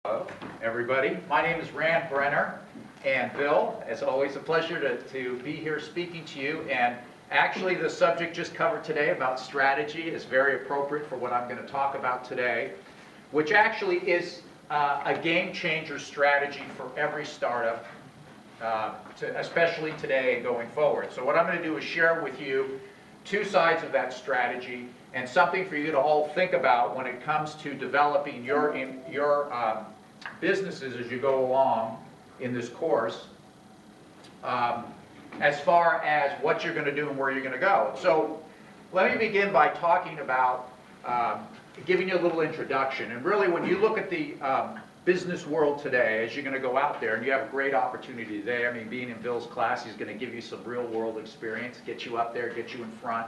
Hello, everybody. My name is Rand Brenner, and Bill, it's always a pleasure to be here speaking to you. And actually, the subject just covered today about strategy is very appropriate for what I'm going to talk about today, which actually is a game changer strategy for every startup, especially today and going forward. So what I'm going to do is share with you two sides of that strategy and something for you to all think about when it comes to developing your businesses as you go along in this course, as far as what you're going to do and where you're going to go. So let me begin by talking about giving you a little introduction. And really, when you look at the business world today, as you're going to go out there, and you have a great opportunity today. I mean, being in Bill's class, he's going to give you some real world experience, get you up there, get you in front,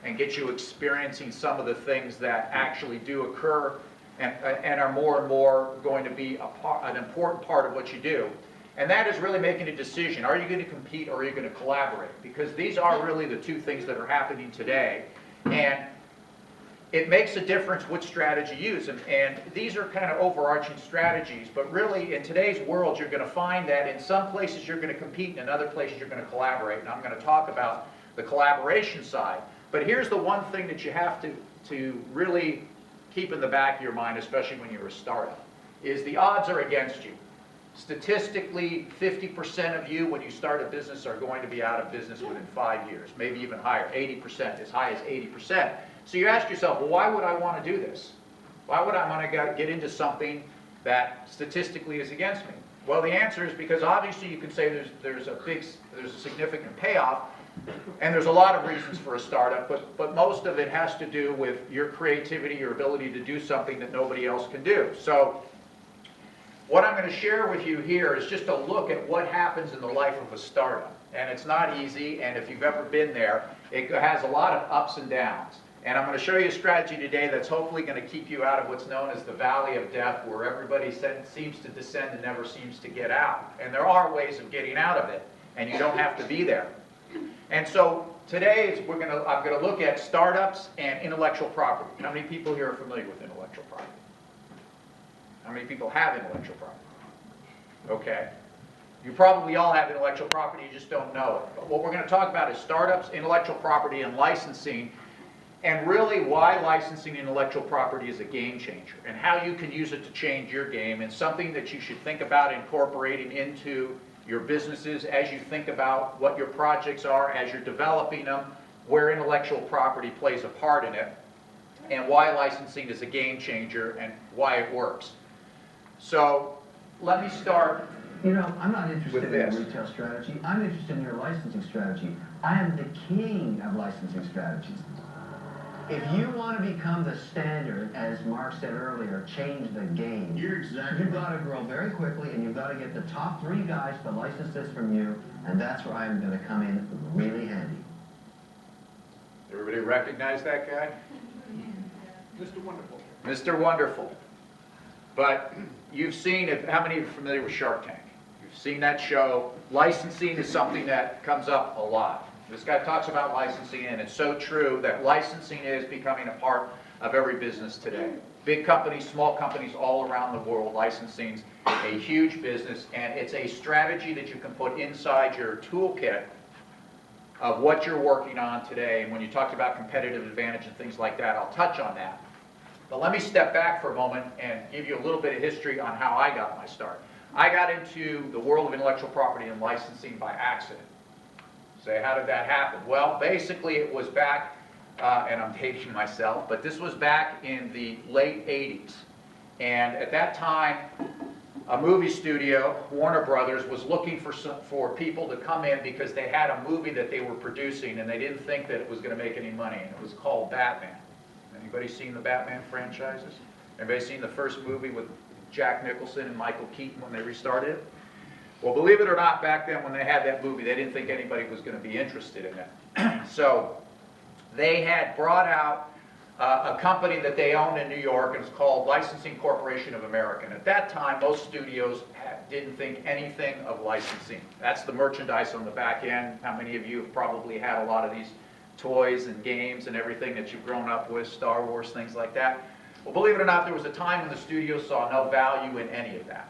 and get you experiencing some of the things that actually do occur and are more and more going to be an important part of what you do. And that is really making a decision. Are you going to compete or are you going to collaborate? Because these are really the two things that are happening today. And it makes a difference which strategy you use. And these are kind of overarching strategies. But really, in today's world, you're going to find that in some places you're going to compete and in other places you're going to collaborate. And I'm going to talk about the collaboration side. But here's the one thing that you have to really keep in the back of your mind, especially when you're a startup, is the odds are against you. Statistically, 50% of you, when you start a business, are going to be out of business within 5 years, maybe even higher, 80%, as high as 80%. So you ask yourself, well, why would I want to do this? Why would I want to get into something that statistically is against me? Well, the answer is because obviously you can say there's a significant payoff, and there's a lot of reasons for a startup, but most of it has to do with your creativity, your ability to do something that nobody else can do. So what I'm going to share with you here is just a look at what happens in the life of a startup. And it's not easy, and if you've ever been there, it has a lot of ups and downs. And I'm going to show you a strategy today that's hopefully going to keep you out of what's known as the valley of death, where everybody seems to descend and never seems to get out. And there are ways of getting out of it, and you don't have to be there. And so today I'm going to look at startups and intellectual property. How many people here are familiar with intellectual property? How many people have intellectual property? Okay. You probably all have intellectual property, you just don't know it. But what we're going to talk about is startups, intellectual property, and licensing, and really why licensing intellectual property is a game changer, and how you can use it to change your game, and something that you should think about incorporating into your businesses as you think about what your projects are, as you're developing them, where intellectual property plays a part in it, and why licensing is a game changer and why it works. So let me start. You know, I'm not interested in retail strategy. I'm interested in your licensing strategy. I am the king of licensing strategies. If you want to become the standard, as Mark said earlier, change the game. You've got to grow very quickly, and you've got to get the top 3 guys to license this from you, and that's where I'm going to come in really handy. Everybody recognize that guy? Mr. Wonderful. Mr. Wonderful. But you've seen it. How many are familiar with Shark Tank? You've seen that show. Licensing is something that comes up a lot. This guy talks about licensing, and it's so true that licensing is becoming a part of every business today. Big companies, small companies all around the world, licensing's a huge business, and it's a strategy that you can put inside your toolkit of what you're working on today. And when you talked about competitive advantage and things like that, I'll touch on that. But let me step back for a moment and give you a little bit of history on how I got my start. I got into the world of intellectual property and licensing by accident. Say, how did that happen? Well, basically it was back, and I'm dating myself, but this was back in the late 80s. And at that time, a movie studio, Warner Brothers, was looking for people to come in because they had a movie that they were producing and they didn't think that it was going to make any money, and it was called Batman. Anybody seen the Batman franchises? Anybody seen the first movie with Jack Nicholson and Michael Keaton when they restarted it? Well, believe it or not, back then when they had that movie, they didn't think anybody was going to be interested in it. So they had brought out a company that they owned in New York, and it's called Licensing Corporation of America. And at that time, most studios didn't think anything of licensing. That's the merchandise on the back end. How many of you have probably had a lot of these toys and games and everything that you've grown up with, Star Wars, things like that? Well, believe it or not, there was a time when the studio saw no value in any of that.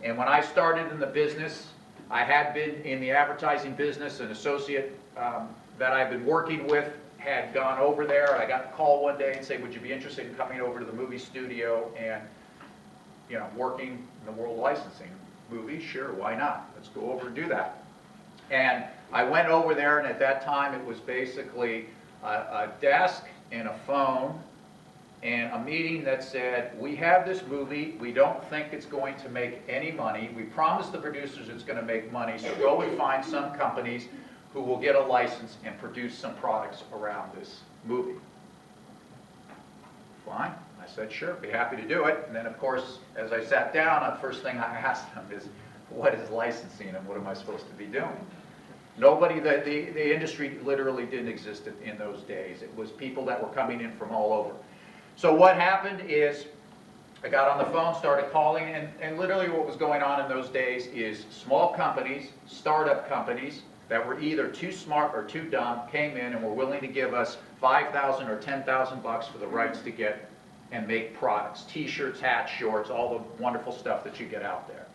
And when I started in the business, I had been in the advertising business. An associate that I've been working with had gone over there. I got a call one day and said, would you be interested in coming over to the movie studio and, you know, working in the world of licensing? Movies, sure, why not? Let's go over and do that. And I went over there, and at that time it was basically a desk and a phone and a meeting that said, we have this movie, we don't think it's going to make any money, we promised the producers it's going to make money, so go and find some companies who will get a license and produce some products around this movie. Fine, I said sure, be happy to do it. And then of course, as I sat down, the first thing I asked them is, what is licensing and what am I supposed to be doing? Nobody, the industry literally didn't exist in those days. It was people that were coming in from all over. So what happened is, I got on the phone, started calling, and literally what was going on in those days is small companies, startup companies, that were either too smart or too dumb, came in and were willing to give us $5,000 or $10,000 for the rights to get and make products, t-shirts, hats, shorts, all the wonderful stuff that you get out there.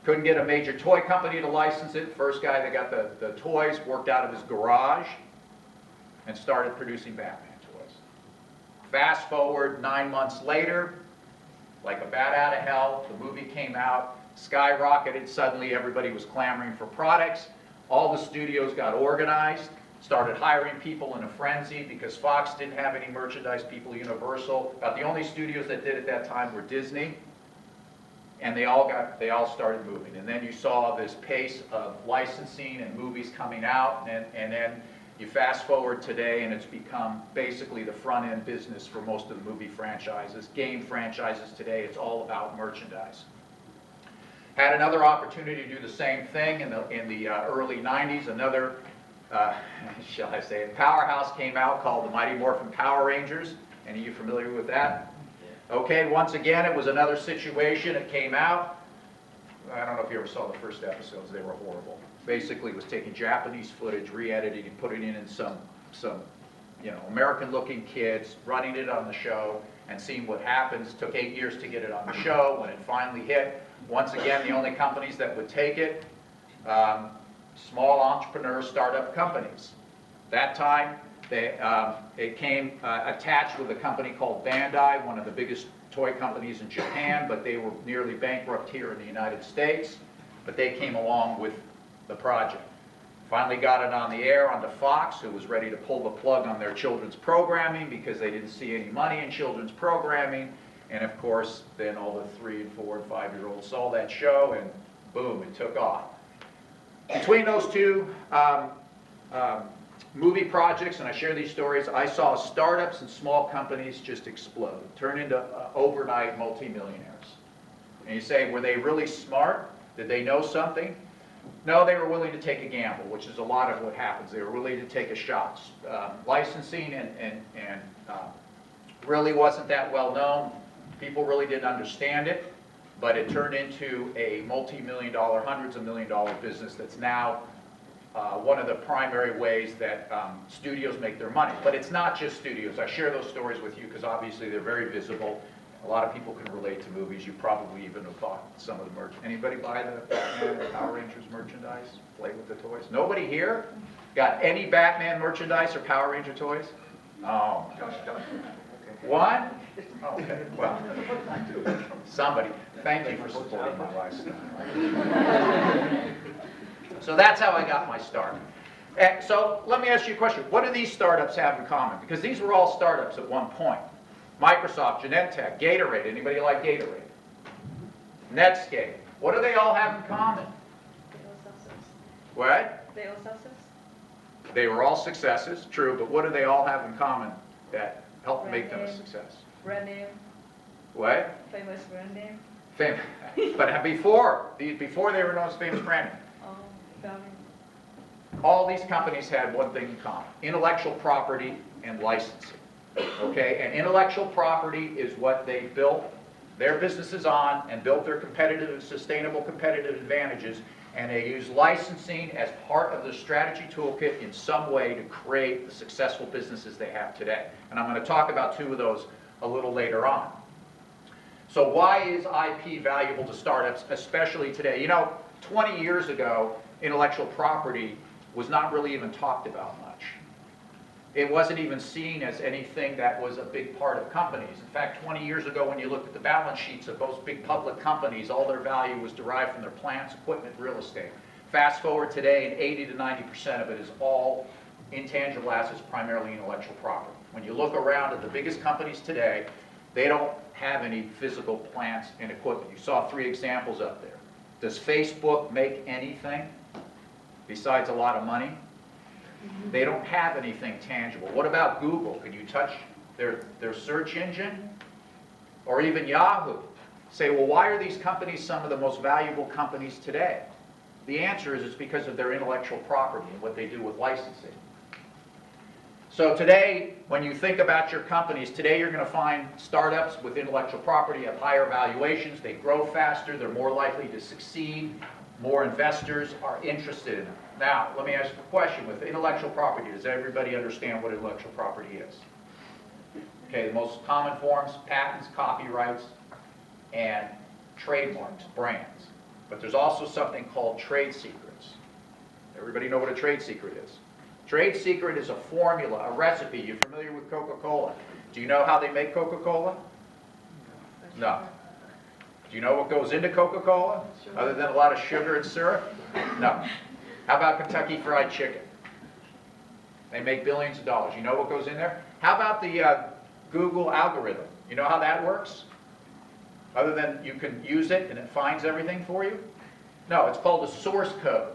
Couldn't get a major toy company to license it. First guy that got the toys worked out of his garage and started producing Batman toys. Fast forward 9 months later, like a bat out of hell, the movie came out, skyrocketed, suddenly everybody was clamoring for products. All the studios got organized, started hiring people in a frenzy because Fox didn't have any merchandise people, Universal. About the only studios that did at that time were Disney. And they all started moving. And then you saw this pace of licensing and movies coming out, and then you fast forward today and it's become basically the front end business for most of the movie franchises. Game franchises today, it's all about merchandise. Had another opportunity to do the same thing in the early 90s. Another, shall I say it, powerhouse came out called the Mighty Morphin Power Rangers. Any of you familiar with that? Okay, once again, it was another situation. It came out. I don't know if you ever saw the first episodes. They were horrible. Basically, it was taking Japanese footage, re-editing, and putting it in some American-looking kids, running it on the show, and seeing what happens. It took 8 years to get it on the show. When it finally hit, once again, the only companies that would take it, small entrepreneur startup companies. That time, it came attached with a company called Bandai, one of the biggest toy companies in Japan, but they were nearly bankrupt here in the United States. But they came along with the project. Finally got it on the air onto Fox, who was ready to pull the plug on their children's programming because they didn't see any money in children's programming. And of course, then all the 3 and 4 and 5-year-olds saw that show, and boom, it took off. Between those two movie projects, and I share these stories, I saw startups and small companies just explode, turn into overnight multimillionaires. And you say, were they really smart? Did they know something? No, they were willing to take a gamble, which is a lot of what happens. They were willing to take a shot. Licensing and really wasn't that well known. People really didn't understand it, but it turned into a multi-million-dollar, hundreds of million-dollar business that's now one of the primary ways that studios make their money. But it's not just studios. I share those stories with you because obviously they're very visible. A lot of people can relate to movies. You probably even have bought some of the merch. Anybody buy the Batman or Power Rangers merchandise? Play with the toys? Nobody here got any Batman merchandise or Power Ranger toys? Oh, gosh. One? Okay, well, somebody. Thank you for supporting my lifestyle. So that's how I got my start. So let me ask you a question. What do these startups have in common? Because these were all startups at one point. Microsoft, Genentech, Gatorade. Anybody like Gatorade? Netscape. What do they all have in common? What? They all success. They were all successes, true, but what do they all have in common that helped make them a Brand name. success? Brand name, What? famous brand name. But before they were known as famous brand name, Family. all these companies had one thing in common: intellectual property and licensing. Okay, and intellectual property is what they built their businesses on and built their competitive, sustainable competitive advantages, and they use licensing as part of the strategy toolkit in some way to create the successful businesses they have today. And I'm going to talk about two of those a little later on. So why is IP valuable to startups, especially today? You know, 20 years ago, intellectual property was not really even talked about much. It wasn't even seen as anything that was a big part of companies. In fact, 20 years ago, when you looked at the balance sheets of those big public companies, all their value was derived from their plants, equipment, real estate. Fast forward today, and 80 to 90% of it is all intangible assets, primarily intellectual property. When you look around at the biggest companies today, they don't have any physical plants and equipment. You saw 3 examples up there. Does Facebook make anything besides a lot of money? They don't have anything tangible. What about Google? Can you touch their search engine? Or even Yahoo? Say, well, why are these companies some of the most valuable companies today? The answer is it's because of their intellectual property and what they do with licensing. So today, when you think about your companies, today you're going to find startups with intellectual property have higher valuations, they grow faster, they're more likely to succeed, more investors are interested in them. Now, let me ask you a question. With intellectual property, does everybody understand what intellectual property is? Okay, the most common forms, patents, copyrights, and trademarks, brands. But there's also something called trade secrets. Everybody know what a trade secret is? Trade secret is a formula, a recipe. You're familiar with Coca-Cola. Do you know how they make Coca-Cola? No. Do you know what goes into Coca-Cola? Other than a lot of sugar and syrup? No. How about Kentucky Fried Chicken? They make billions of dollars. You know what goes in there? How about the Google algorithm? You know how that works? Other than you can use it and it finds everything for you? No, it's called a source code.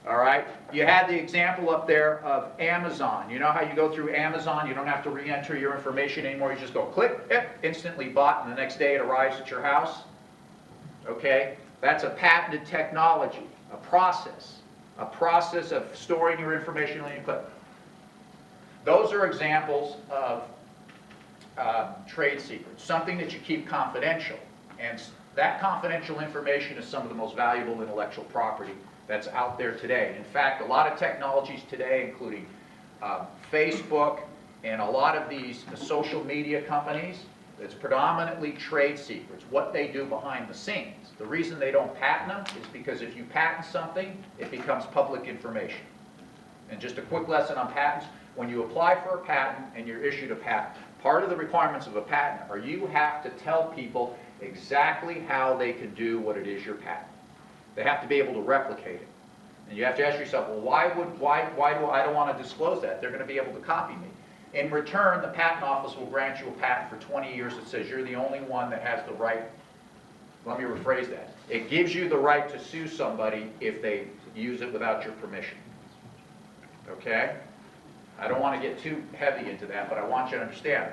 All right? You had the example up there of Amazon. You know how you go through Amazon, you don't have to re-enter your information anymore, you just go click, instantly bought, and the next day it arrives at your house? Okay? That's a patented technology, a process of storing your information on your click. Those are examples of trade secrets, something that you keep confidential. And that confidential information is some of the most valuable intellectual property that's out there today. In fact, a lot of technologies today, including Facebook and a lot of these social media companies, it's predominantly trade secrets, what they do behind the scenes. The reason they don't patent them is because if you patent something, it becomes public information. And just a quick lesson on patents, when you apply for a patent and you're issued a patent, part of the requirements of a patent are you have to tell people exactly how they can do what it is you're patenting. They have to be able to replicate it. And you have to ask yourself, well, why do I don't want to disclose that? They're going to be able to copy me. In return, the patent office will grant you a patent for 20 years that says you're the only one that has the right. Let me rephrase that. It gives you the right to sue somebody if they use it without your permission. Okay? I don't want to get too heavy into that, but I want you to understand.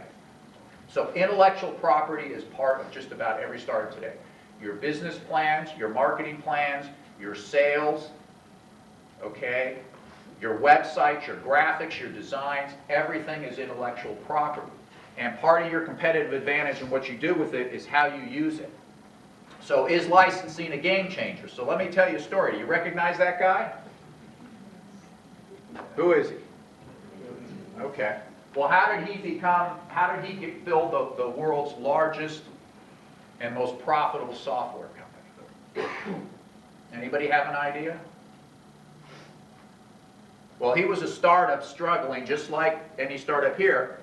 So intellectual property is part of just about every startup today. Your business plans, your marketing plans, your sales, okay? Your websites, your graphics, your designs, everything is intellectual property. And part of your competitive advantage and what you do with it is how you use it. So is licensing a game changer? So let me tell you a story. Do you recognize that guy? Who is he? Okay. Well, how did he build the world's largest and most profitable software company? Anybody have an idea? Well, he was a startup struggling just like any startup here.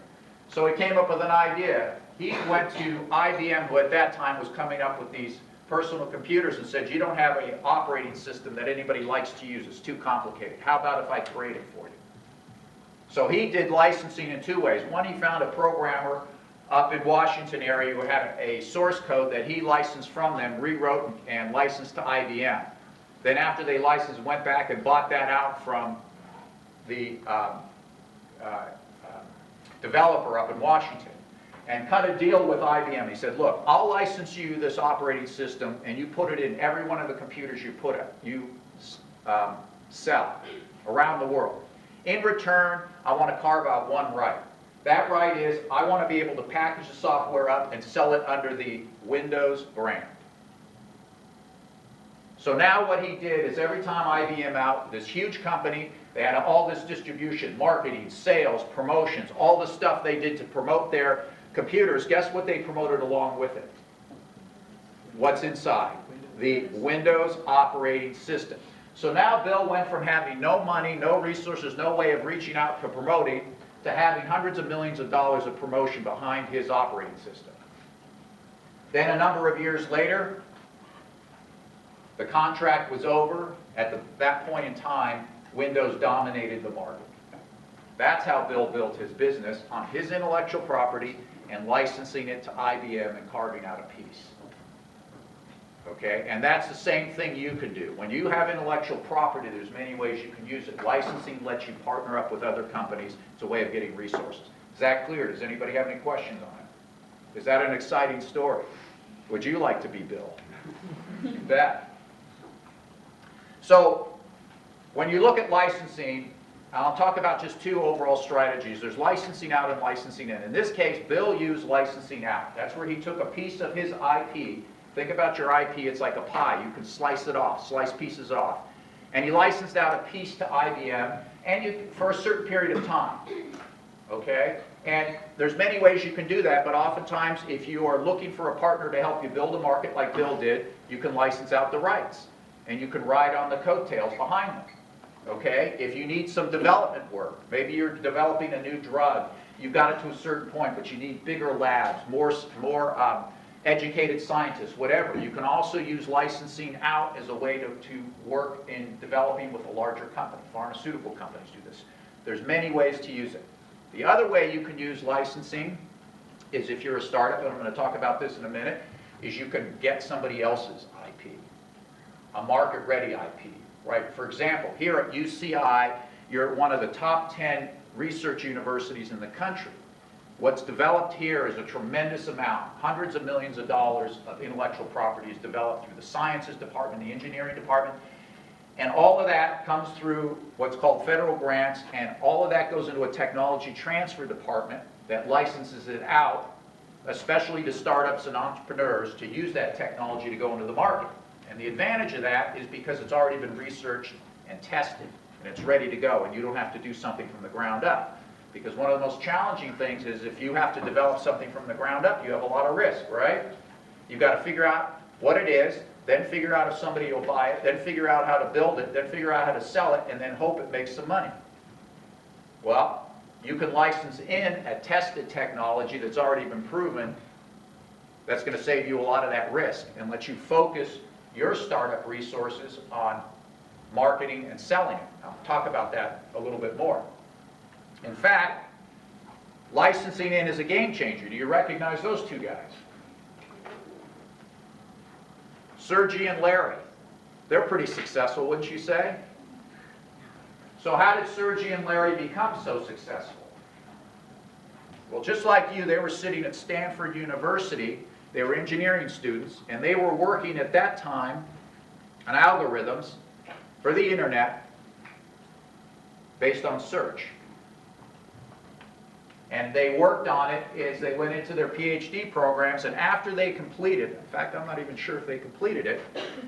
So he came up with an idea. He went to IBM, who at that time was coming up with these personal computers, and said, you don't have an operating system that anybody likes to use. It's too complicated. How about if I create it for you? So he did licensing in 2 ways. One, he found a programmer up in Washington area who had a source code that he licensed from them, rewrote and licensed to IBM. Then after they licensed, went back and bought that out from the developer up in Washington and cut a deal with IBM. He said, look, I'll license you this operating system and you put it in every one of the computers you sell around the world. In return, I want to carve out one right. That right is I want to be able to package the software up and sell it under the Windows brand. So now what he did is every time IBM out, this huge company, they had all this distribution, marketing, sales, promotions, all the stuff they did to promote their computers, guess what they promoted along with it? What's inside? The Windows operating system. So now Bill went from having no money, no resources, no way of reaching out to promoting, to having hundreds of millions of dollars of promotion behind his operating system. Then a number of years later, the contract was over. At that point in time, Windows dominated the market. That's how Bill built his business, on his intellectual property and licensing it to IBM and carving out a piece. Okay, and that's the same thing you can do. When you have intellectual property, there's many ways you can use it. Licensing lets you partner up with other companies. It's a way of getting resources. Is that clear? Does anybody have any questions on it? Is that an exciting story? Would you like to be Bill? You bet. So, when you look at licensing, I'll talk about just two overall strategies. There's licensing out and licensing in. In this case, Bill used licensing out. That's where he took a piece of his IP. Think about your IP, it's like a pie. You can slice it off, slice pieces off. And he licensed out a piece to IBM and for a certain period of time. Okay? And there's many ways you can do that, but oftentimes if you are looking for a partner to help you build a market like Bill did, you can license out the rights. And you can ride on the coattails behind them. Okay? If you need some development work, maybe you're developing a new drug, you've got it to a certain point, but you need bigger labs, more educated scientists, whatever. You can also use licensing out as a way to work in developing with a larger company. Pharmaceutical companies do this. There's many ways to use it. The other way you can use licensing is if you're a startup, and I'm going to talk about this in a minute, is you can get somebody else's IP, a market-ready IP. Right? For example, here at UCI, you're one of the top 10 research universities in the country. What's developed here is a tremendous amount, hundreds of millions of dollars of intellectual property is developed through the sciences department, the engineering department, and all of that comes through what's called federal grants, and all of that goes into a technology transfer department that licenses it out, especially to startups and entrepreneurs, to use that technology to go into the market. And the advantage of that is because it's already been researched and tested, and it's ready to go, and you don't have to do something from the ground up. Because one of the most challenging things is if you have to develop something from the ground up, you have a lot of risk, right? You've got to figure out what it is, then figure out if somebody will buy it, then figure out how to build it, then figure out how to sell it, and then hope it makes some money. Well, you can license in a tested technology that's already been proven. That's going to save you a lot of that risk and let you focus your startup resources on marketing and selling it. I'll talk about that a little bit more. In fact, licensing in is a game changer. Do you recognize those two guys? Sergey and Larry. They're pretty successful, wouldn't you say? So how did Sergey and Larry become so successful? Well, just like you, they were sitting at Stanford University. They were engineering students, and they were working at that time on algorithms for the internet based on search. And they worked on it as they went into their PhD programs, and after they completed, in fact, I'm not even sure if they completed it,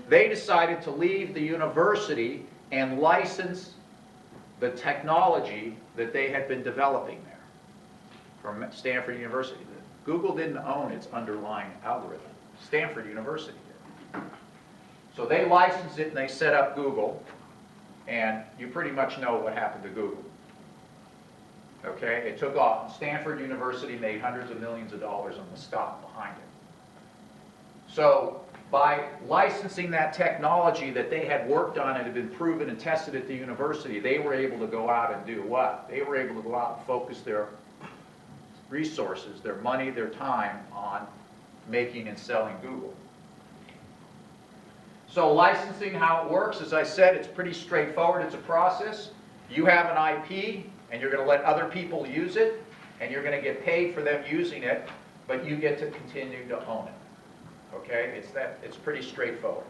they decided to leave the university and license the technology that they had been developing there from Stanford University. Google didn't own its underlying algorithm. Stanford University did. So they licensed it and they set up Google, and you pretty much know what happened to Google. Okay, it took off. Stanford University made hundreds of millions of dollars on the stock behind it. So by licensing that technology that they had worked on and had been proven and tested at the university, they were able to go out and do what? They were able to go out and focus their resources, their money, their time on making and selling Google. So licensing, how it works, as I said, it's pretty straightforward. It's a process. You have an IP, and you're going to let other people use it, and you're going to get paid for them using it, but you get to continue to own it. Okay? It's pretty straightforward.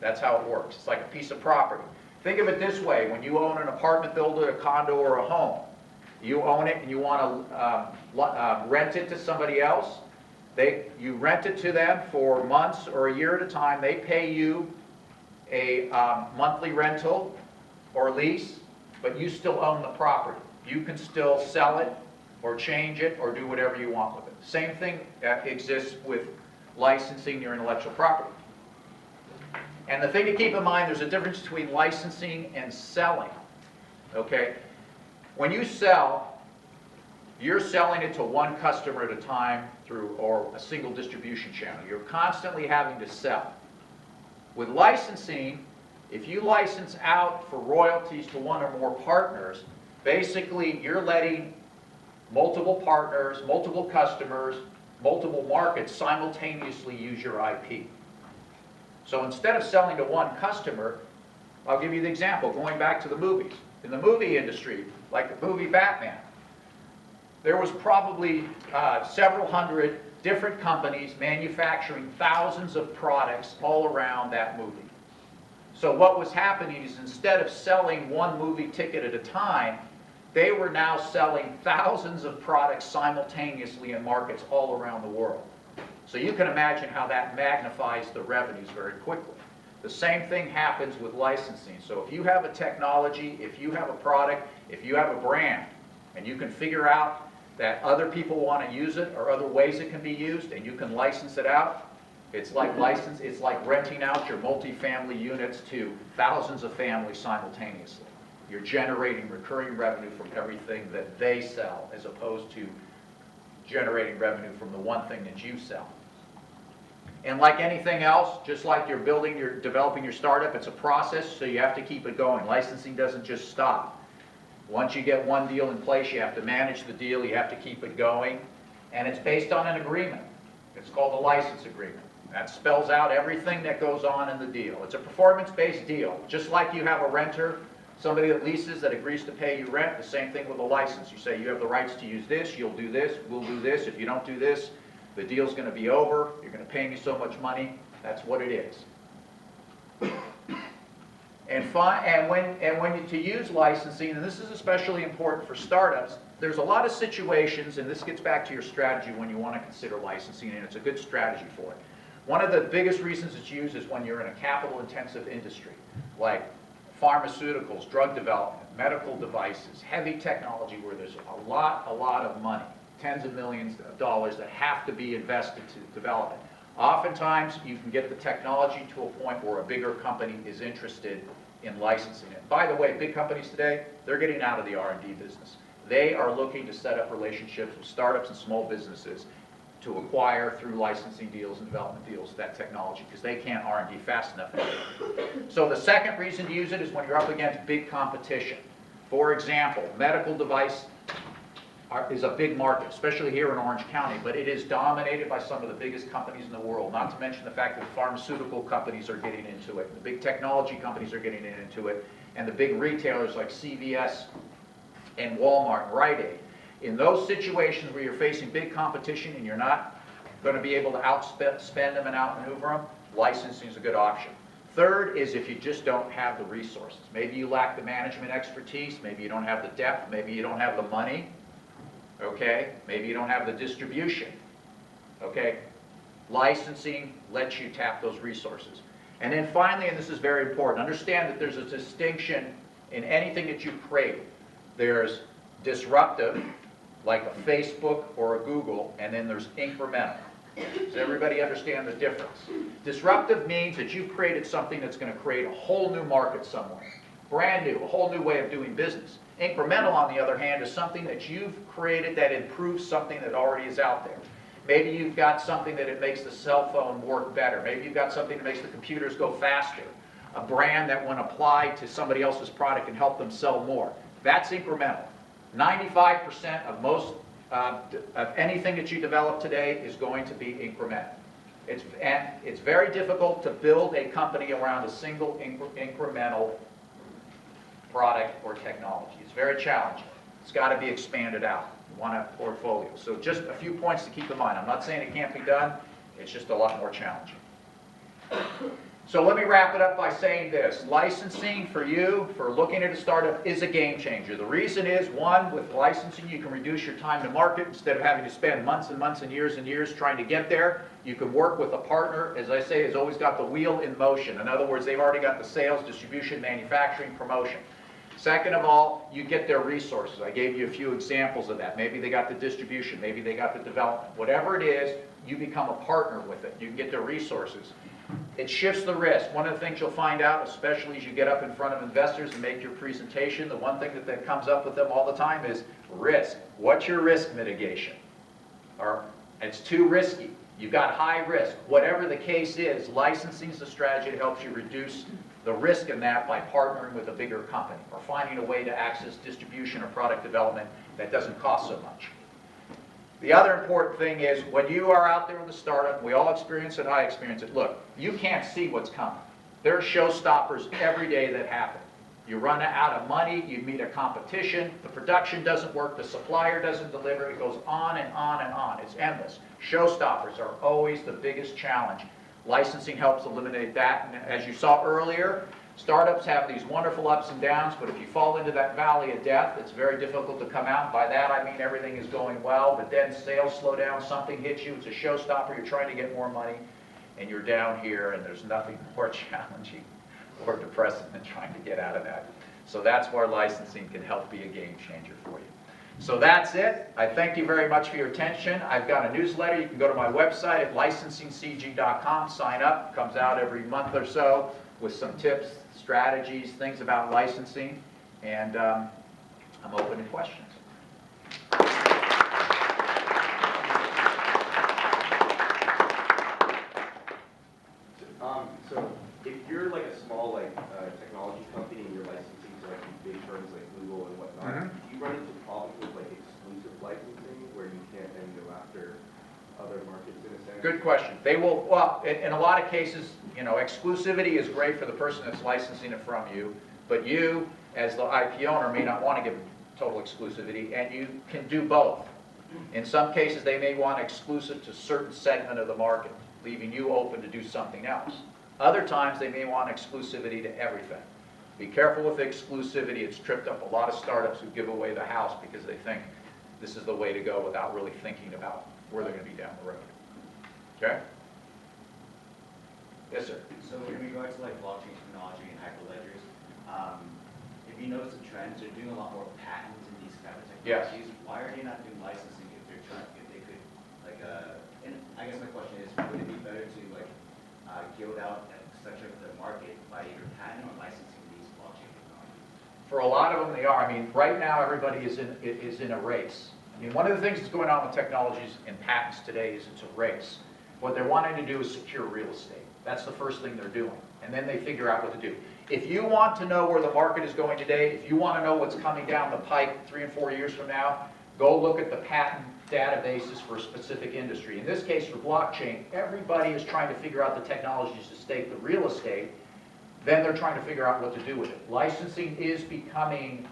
That's how it works. It's like a piece of property. Think of it this way. When you own an apartment building, a condo, or a home, you own it and you want to rent it to somebody else. You rent it to them for months or a year at a time. They pay you a monthly rental or lease, but you still own the property. You can still sell it or change it or do whatever you want with it. Same thing exists with licensing your intellectual property. And the thing to keep in mind, there's a difference between licensing and selling, okay? When you sell, you're selling it to one customer at a time through or a single distribution channel. You're constantly having to sell. With licensing, if you license out for royalties to one or more partners, basically you're letting multiple partners, multiple customers, multiple markets simultaneously use your IP. So instead of selling to one customer, I'll give you the example, going back to the movies. In the movie industry, like the movie Batman, there was probably several hundred different companies manufacturing thousands of products all around that movie. So what was happening is instead of selling one movie ticket at a time, they were now selling thousands of products simultaneously in markets all around the world. So you can imagine how that magnifies the revenues very quickly. The same thing happens with licensing. So if you have a technology, if you have a product, if you have a brand, and you can figure out that other people want to use it or other ways it can be used, and you can license it out, it's like renting out your multifamily units to thousands of families simultaneously. You're generating recurring revenue from everything that they sell, as opposed to generating revenue from the one thing that you sell. And like anything else, just like you're developing your startup, it's a process, so you have to keep it going. Licensing doesn't just stop. Once you get one deal in place, you have to manage the deal, you have to keep it going, and it's based on an agreement. It's called a license agreement. That spells out everything that goes on in the deal. It's a performance-based deal. Just like you have a renter, somebody that leases that agrees to pay you rent, the same thing with a license. You say you have the rights to use this, you'll do this, we'll do this. If you don't do this, the deal's going to be over, you're going to pay me so much money. That's what it is. And to use licensing, and this is especially important for startups, there's a lot of situations, and this gets back to your strategy when you want to consider licensing, and it's a good strategy for it. One of the biggest reasons it's used is when you're in a capital-intensive industry, like pharmaceuticals, drug development, medical devices, heavy technology where there's a lot of money, tens of millions of dollars that have to be invested to develop it. Oftentimes, you can get the technology to a point where a bigger company is interested in licensing it. By the way, big companies today, they're getting out of the R&D business. They are looking to set up relationships with startups and small businesses to acquire through licensing deals and development deals that technology, because they can't R&D fast enough. So the second reason to use it is when you're up against big competition. For example, medical device is a big market, especially here in Orange County, but it is dominated by some of the biggest companies in the world, not to mention the fact that the pharmaceutical companies are getting into it, the big technology companies are getting into it, and the big retailers like CVS and Walmart and Rite Aid. In those situations where you're facing big competition and you're not going to be able to outspend them and outmaneuver them, licensing is a good option. Third is if you just don't have the resources. Maybe you lack the management expertise, maybe you don't have the depth, maybe you don't have the money, okay? Maybe you don't have the distribution, okay? Licensing lets you tap those resources. And then finally, and this is very important, understand that there's a distinction in anything that you create. There's disruptive, like a Facebook or a Google, and then there's incremental. Does everybody understand the difference? Disruptive means that you've created something that's going to create a whole new market somewhere. Brand new, a whole new way of doing business. Incremental, on the other hand, is something that you've created that improves something that already is out there. Maybe you've got something that it makes the cell phone work better. Maybe you've got something that makes the computers go faster. A brand that when applied to somebody else's product can help them sell more. That's incremental. 95% of most of anything that you develop today is going to be incremental. It's very difficult to build a company around a single incremental product or technology. It's very challenging. It's got to be expanded out. You want a portfolio. So just a few points to keep in mind. I'm not saying it can't be done. It's just a lot more challenging. So let me wrap it up by saying this. Licensing for you, for looking at a startup, is a game changer. The reason is, one, with licensing you can reduce your time to market. Instead of having to spend months and months and years trying to get there, you can work with a partner, as I say, has always got the wheel in motion. In other words, they've already got the sales, distribution, manufacturing, promotion. Second of all, you get their resources. I gave you a few examples of that. Maybe they got the distribution, maybe they got the development. Whatever it is, you become a partner with it. You can get their resources. It shifts the risk. One of the things you'll find out, especially as you get up in front of investors and make your presentation, the one thing that comes up with them all the time is risk. What's your risk mitigation? Or it's too risky. You've got high risk. Whatever the case is, licensing is a strategy that helps you reduce the risk in that by partnering with a bigger company or finding a way to access distribution or product development that doesn't cost so much. The other important thing is when you are out there in the startup, we all experience it, I experience it, look, you can't see what's coming. There are showstoppers every day that happen. You run out of money, you meet a competition, the production doesn't work, the supplier doesn't deliver, it goes on and on and on. It's endless. Showstoppers are always the biggest challenge. Licensing helps eliminate that, and as you saw earlier, startups have these wonderful ups and downs, but if you fall into that valley of death, it's very difficult to come out. By that I mean everything is going well, but then sales slow down, something hits you, it's a showstopper, you're trying to get more money, and you're down here, and there's nothing more challenging or depressing than trying to get out of that. So that's where licensing can help be a game changer for you. So that's it. I thank you very much for your attention. I've got a newsletter. You can go to my website at licensingcg.com, sign up. It comes out every month or so with some tips, strategies, things about licensing, and I'm open to questions. So if you're like a small technology company and you're licensing to like these big firms like Google and whatnot, do you run into problems with like exclusive licensing where you can't then go after other markets in a sense? Good question. They will, well, in a lot of cases, you know, exclusivity is great for the person that's licensing it from you, but you, as the IP owner, may not want to give total exclusivity, and you can do both. In some cases, they may want exclusive to a certain segment of the market, leaving you open to do something else. Other times, they may want exclusivity to everything. Be careful with exclusivity. It's tripped up a lot of startups who give away the house because they think this is the way to go without really thinking about where they're going to be down the road. Okay? Yes, sir. So in regards to like blockchain technology and hyperledgers, if you notice the trends, they're doing a lot more patents in these kind of Yes. technologies. Why are they not doing licensing if they're trying, if they could, like, and I guess my question is, would it be better to like gild out such of the market by either patent or licensing these blockchain technologies? For a lot of them, they are. I mean, right now, everybody is in a race. I mean, one of the things that's going on with technologies and patents today is it's a race. What they're wanting to do is secure real estate. That's the first thing they're doing. And then they figure out what to do. If you want to know where the market is going today, if you want to know what's coming down the pike 3 and 4 years from now, go look at the patent databases for a specific industry. In this case, for blockchain, everybody is trying to figure out the technologies to stake the real estate. Then they're trying to figure out what to do with it. Licensing is becoming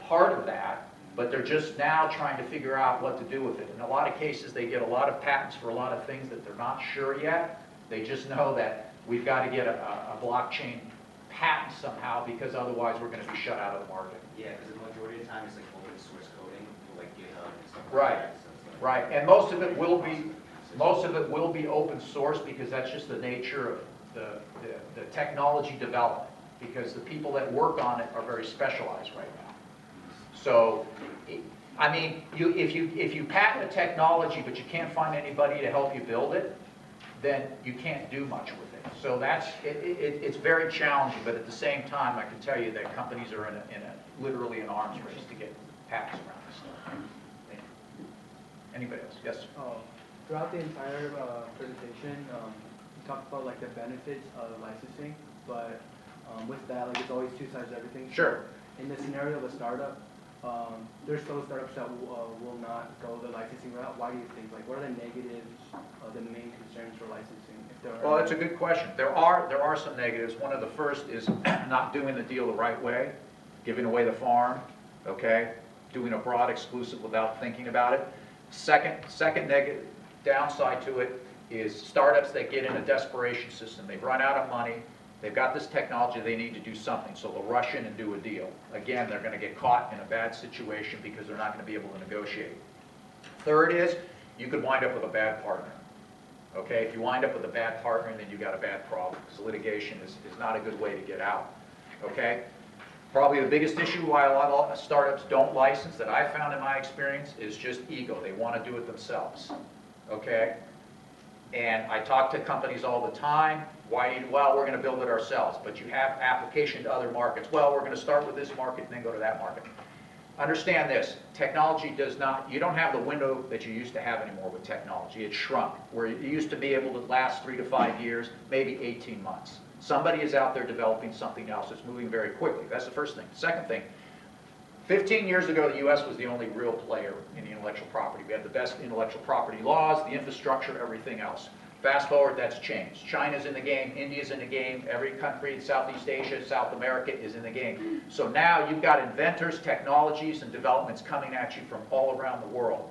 part of that, but they're just now trying to figure out what to do with it. In a lot of cases, they get a lot of patents for a lot of things that they're not sure yet. They just know that we've got to get a blockchain patent somehow, because otherwise we're going to be shut out of the market. Yeah, because the majority of the time it's like open source coding, like GitHub and stuff Right. like that. So it's like, Right, and most of it will be open source, because that's just the nature of the technology development, because the people that work on it are very specialized right now. So, I mean, if you patent a technology but you can't find anybody to help you build it, then you can't do much with it. So it's very challenging, but at the same time, I can tell you that companies are literally an arms race to get patents around this stuff. Anybody else? Yes, sir. Throughout the entire presentation, you talked about like the benefits of licensing, but with that, like there's always two sides to everything. Sure. In the scenario of a startup, there's those startups that will not go the licensing route. Why do you think? Like, what are the negatives, the main concerns for licensing? If there are Well, that's a good question. There are some negatives. One of the first is not doing the deal the right way, giving away the farm, okay? Doing a broad exclusive without thinking about it. Second negative downside to it is startups that get in a desperation system. They've run out of money. They've got this technology, they need to do something, so they'll rush in and do a deal. Again, they're going to get caught in a bad situation because they're not going to be able to negotiate. Third is, you could wind up with a bad partner. Okay, if you wind up with a bad partner, then you've got a bad problem, because litigation is not a good way to get out. Okay? Probably the biggest issue why a lot of startups don't license that I found in my experience is just ego. They want to do it themselves, okay? And I talk to companies all the time. Why? Well, we're going to build it ourselves, but you have application to other markets. Well, we're going to start with this market and then go to that market. Understand this, technology does not, you don't have the window that you used to have anymore with technology. It's shrunk, where it used to be able to last 3 to 5 years, maybe 18 months. Somebody is out there developing something else that's moving very quickly. That's the first thing. Second thing, 15 years ago, the U.S. was the only real player in the intellectual property. We had the best intellectual property laws, the infrastructure, everything else. Fast forward, that's changed. China's in the game, India's in the game, every country in Southeast Asia, South America is in the game. So now you've got inventors, technologies, and developments coming at you from all around the world.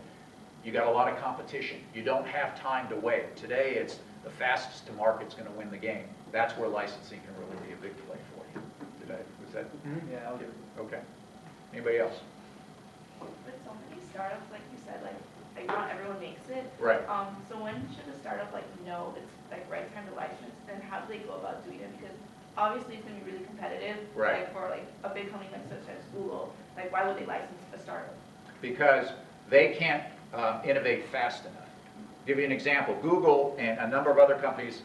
You got a lot of competition. You don't have time to wait. Today, it's the fastest to market's going to win the game. That's where licensing can really be a big play for you. Was that? Yeah, I'll do. Okay. Anybody else? With so many startups, like you said, like not everyone makes it. Right. So when should a startup know it's right time to license? And how do they go about doing it? Because obviously it's gonna be really competitive. Right. For a big company such as Google, why would they license a startup? Because they can't innovate fast enough. Give you an example. Google and a number of other companies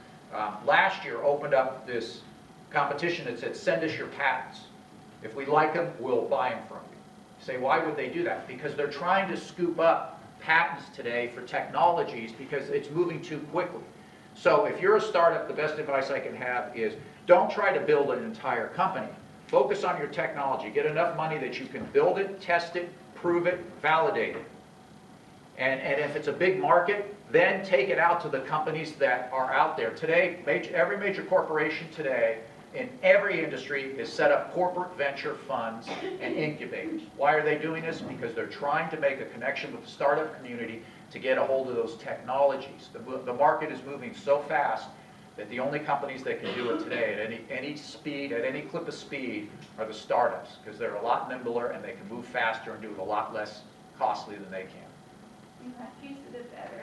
last year opened up this competition that said, send us your patents. If we like them, we'll buy them from you. You say, why would they do that? Because they're trying to scoop up patents today for technologies because it's moving too quickly. So if you're a startup, the best advice I can have is don't try to build an entire company. Focus on your technology. Get enough money that you can build it, test it, prove it, validate it. And if it's a big market, then take it out to the companies that are out there. Today, every major corporation today in every industry is set up corporate venture funds and incubators. Why are they doing this? Because they're trying to make a connection with the startup community to get a hold of those technologies. The market is moving so fast that the only companies that can do it today at any speed, at any clip of speed, are the startups, because they're a lot nimbler and they can move faster and do it a lot less costly than they can. In that case, is it better,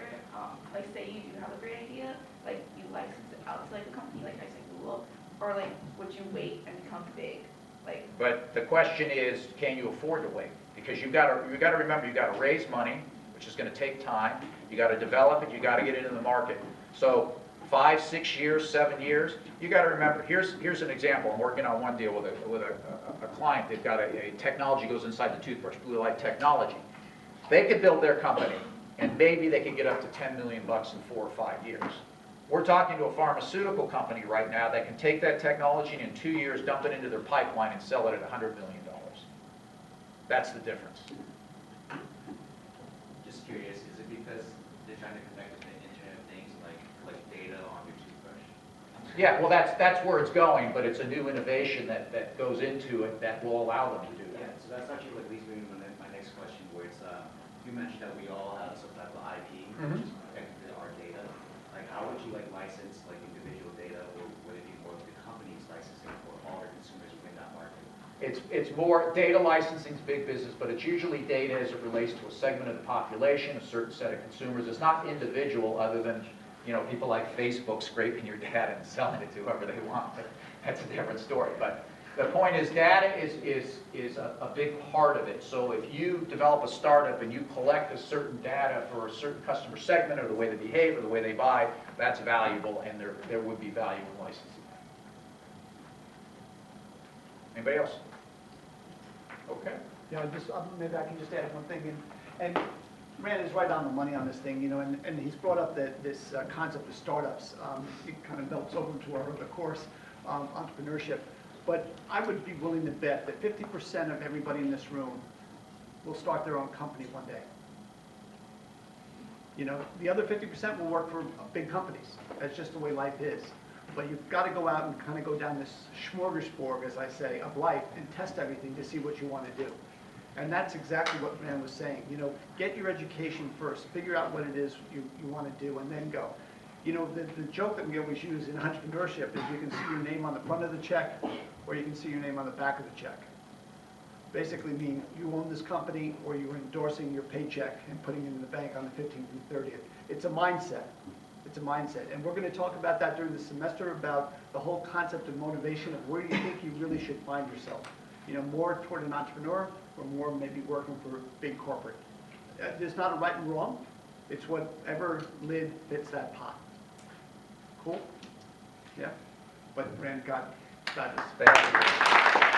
say you do have a great idea, you license it out to a company like I said Google, or would you wait and become big? But the question is, can you afford to wait? Because you've got to remember, you've got to raise money, which is going to take time. You got to develop it. You got to get it in the market. So 5, 6 years, 7 years. You got to remember. Here's an example. I'm working on one deal with a client. They've got a technology goes inside the toothbrush, blue light technology. They could build their company, and maybe they could get up to $10 million in 4 or 5 years. We're talking to a pharmaceutical company right now that can take that technology and in 2 years dump it into their pipeline and sell it at $100 million. That's the difference. Just curious, is it because they're trying to connect with the Internet of Things, like data on your toothbrush? Yeah, well, that's where it's going, but it's a new innovation that goes into it that will allow them to do Yeah, that. so that's actually leads me to my next question, where it's, you mentioned that we all have some type of IP, which is connected to our data. How would you license individual data, or would it be more of the company's licensing for all their consumers within that market? It's more, data licensing is big business, but it's usually data as it relates to a segment of the population, a certain set of consumers. It's not individual other than, people like Facebook scraping your data and selling it to whoever they want. But that's a different story. But the point is, data is a big part of it. So if you develop a startup and you collect a certain data for a certain customer segment or the way they behave or the way they buy, that's valuable, and there would be value in licensing that. Anybody else? Okay. Yeah, maybe I can just add one thing, and Rand is right on the money on this thing, and he's brought up this concept of startups. It kind of melts over into our other course, entrepreneurship. But I would be willing to bet that 50% of everybody in this room will start their own company one day. The other 50% will work for big companies. That's just the way life is. But you've got to go out and kind of go down this smorgasbord, as I say, of life and test everything to see what you want to do. And that's exactly what Rand was saying. Get your education first. Figure out what it is you want to do, and then go. The joke that we always use in entrepreneurship is you can see your name on the front of the check, or you can see your name on the back of the check. Basically mean you own this company, or you're endorsing your paycheck and putting it in the bank on the 15th and 30th. It's a mindset. It's a mindset. And we're going to talk about that during the semester, about the whole concept of motivation, of where do you think you really should find yourself. you know, more toward an entrepreneur or more maybe working for big corporate. There's not a right and wrong. It's whatever lid fits that pot. Cool? Yeah? But Rand got this. Thank you.